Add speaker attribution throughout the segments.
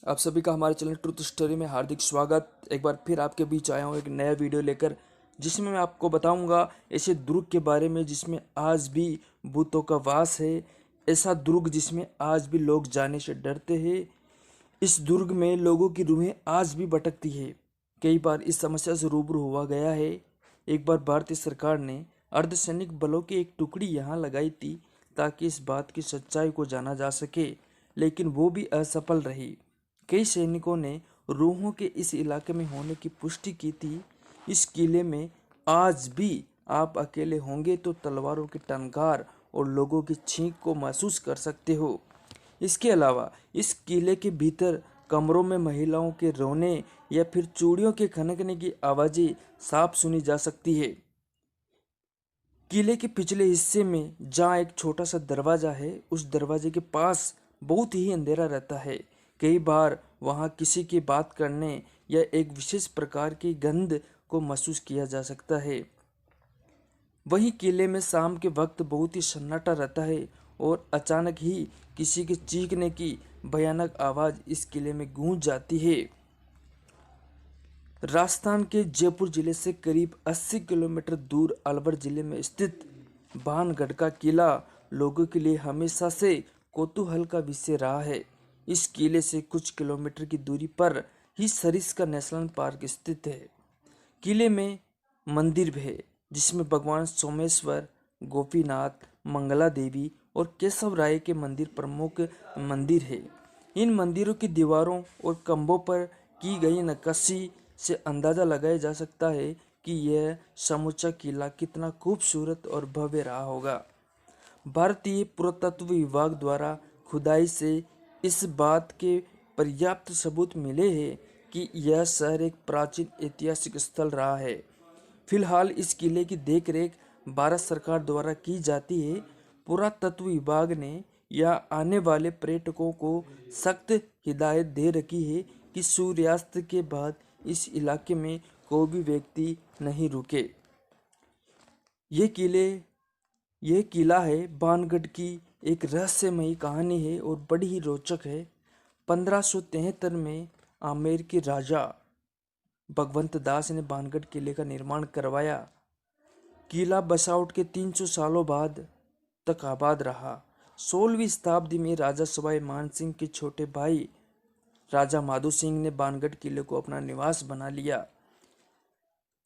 Speaker 1: आप सभी का हमारे चैनल ट्रुथ स्टोरी में हार्दिक स्वागत। एक बार फिर आपके बीच आया हूँ एक नया वीडियो लेकर, जिसमें मैं आपको बताऊंगा ऐसे दुर्ग के बारे में जिसमें आज भी भूतों का वास है। ऐसा दुर्ग जिसमें आज भी लोग जाने से डरते हैं। इस दुर्ग में लोगों की रूहें आज भी भटकती है। कई बार इस समस्या से रूबरू हुआ गया है। एक बार भारतीय सरकार ने अर्धसैनिक बलों की एक टुकड़ी यहाँ लगाई थी ताकि इस बात की सच्चाई को जाना जा सके, लेकिन वो भी असफल रही। कई सैनिकों ने रूहों के इस इलाके में होने की पुष्टि की थी। इस किले में आज भी आप अकेले होंगे तो तलवारों की टंकार और लोगों की छींक को महसूस कर सकते हो। इसके अलावा इस किले के भीतर कमरों में महिलाओं के रोने या फिर चूड़ियों के खनकने की आवाज़ें साफ सुनी जा सकती है। किले के पिछले हिस्से में जहाँ एक छोटा सा दरवाजा है, उस दरवाजे के पास बहुत ही अंधेरा रहता है। कई बार वहाँ किसी की बात करने या एक विशेष प्रकार की गंध को महसूस किया जा सकता है। वहीं किले में शाम के वक्त बहुत ही सन्नाटा रहता है और अचानक ही किसी के चीखने की भयानक आवाज़ इस किले में गूंज जाती है। राजस्थान के जयपुर जिले से करीब 80 किलोमीटर दूर अलवर जिले में स्थित भानगढ़ का किला लोगों के लिए हमेशा से कौतूहल का विषय रहा है। इस किले से कुछ किलोमीटर की दूरी पर ही सरिस्का नेशनल पार्क स्थित है। किले में मंदिर भी है जिसमें भगवान सोमेश्वर, गोपीनाथ, मंगला देवी और केशव राय के मंदिर प्रमुख मंदिर है। इन मंदिरों की दीवारों और खंभों पर की गई नक्काशी से अंदाजा लगाया जा सकता है कि यह समूचा किला कितना खूबसूरत और भव्य रहा होगा। भारतीय पुरातत्व विभाग द्वारा खुदाई से इस बात के पर्याप्त सबूत मिले हैं कि यह शहर एक प्राचीन ऐतिहासिक स्थल रहा है। फिलहाल इस किले की देखरेख भारत सरकार द्वारा की जाती है। पुरातत्व विभाग ने यह आने वाले पर्यटकों को सख्त हिदायत दे रखी है कि सूर्यास्त के बाद इस इलाके में कोई भी व्यक्ति नहीं रुके। ये किले यह किला है भानगढ़ की एक रहस्यमयी कहानी है और बड़ी ही रोचक है। 1573 में आमेर के राजा भगवंत दास ने भानगढ़ किले का निर्माण करवाया। किला बसावट के 300 सालों बाद तक आबाद रहा। 16वीं शताब्दी में राजा सवाई मानसिंह के छोटे भाई राजा माधो सिंह ने भानगढ़ किले को अपना निवास बना लिया।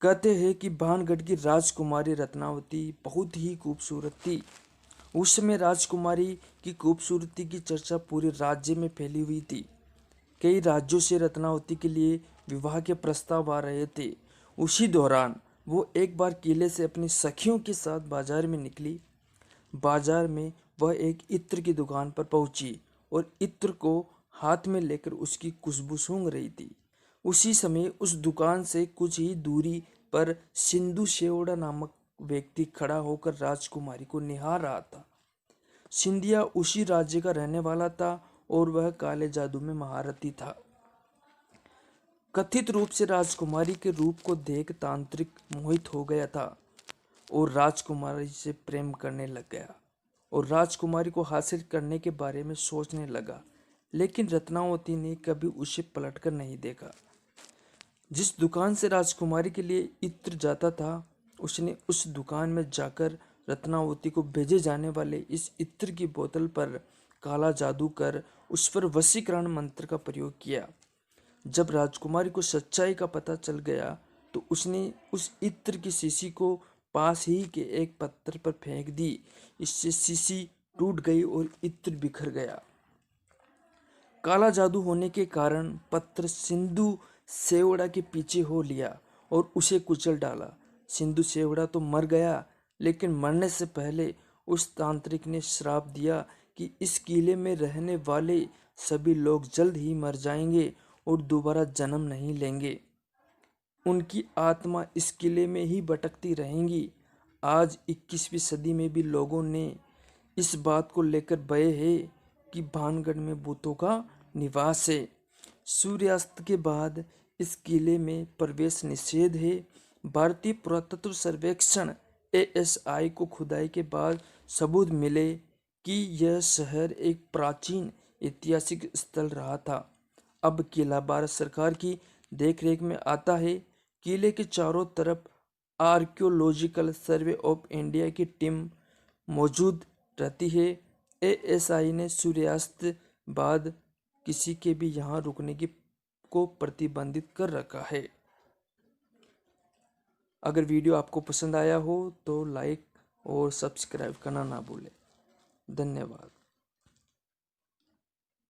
Speaker 1: कहते हैं कि भानगढ़ की राजकुमारी रत्नावती बहुत ही खूबसूरत थी। उस समय राजकुमारी की खूबसूरती की चर्चा पूरे राज्य में फैली हुई थी। कई राज्यों से रत्नावती के लिए विवाह के प्रस्ताव आ रहे थे। उसी दौरान वो एक बार किले से अपनी सखियों के साथ बाजार में निकली। बाजार में वह एक इत्र की दुकान पर पहुंची और इत्र को हाथ में लेकर उसकी खुशबू सूंघ रही थी। उसी समय उस दुकान से कुछ ही दूरी पर सिंधु सेवड़ा नामक व्यक्ति खड़ा होकर राजकुमारी को निहार रहा था। सिंधिया उसी राज्य का रहने वाला था और वह काले जादू में महारथी था। कथित रूप से राजकुमारी के रूप को देख तांत्रिक मोहित हो गया था और राजकुमारी से प्रेम करने लग गया और राजकुमारी को हासिल करने के बारे में सोचने लगा। लेकिन रत्नावती ने कभी उसे पलटकर नहीं देखा। जिस दुकान से राजकुमारी के लिए इत्र जाता था, उसने उस दुकान में जाकर रत्नावती को भेजे जाने वाले इस इत्र की बोतल पर काला जादू कर उस पर वशीकरण मंत्र का प्रयोग किया। जब राजकुमारी को सच्चाई का पता चल गया तो उसने उस इत्र की शीशी को पास ही के एक पत्थर पर फेंक दी। इससे शीशी टूट गई और इत्र बिखर गया। काला जादू होने के कारण पत्थर सिंधु सेवड़ा के पीछे हो लिया और उसे कुचल डाला। सिंधु सेवड़ा तो मर गया, लेकिन मरने से पहले उस तांत्रिक ने श्राप दिया कि इस किले में रहने वाले सभी लोग जल्द ही मर जाएंगे और दोबारा जन्म नहीं लेंगे। उनकी आत्मा इस किले में ही भटकती रहेंगी। आज 21वीं सदी में भी लोगों ने इस बात को लेकर भय है कि भानगढ़ में भूतों का निवास है। सूर्यास्त के बाद इस किले में प्रवेश निषेध है। भारतीय पुरातत्व सर्वेक्षण ASI को खुदाई के बाद सबूत मिले कि यह शहर एक प्राचीन ऐतिहासिक स्थल रहा था। अब किला भारत सरकार की देखरेख में आता है। किले के चारों तरफ आर्कियोलॉजिकल सर्वे ऑफ इंडिया की टीम मौजूद रहती है। एएसआई ने सूर्यास्त बाद किसी के भी यहाँ रुकने की को प्रतिबंधित कर रखा है। अगर वीडियो आपको पसंद आया हो तो लाइक और सब्सक्राइब करना ना भूलें। धन्यवाद।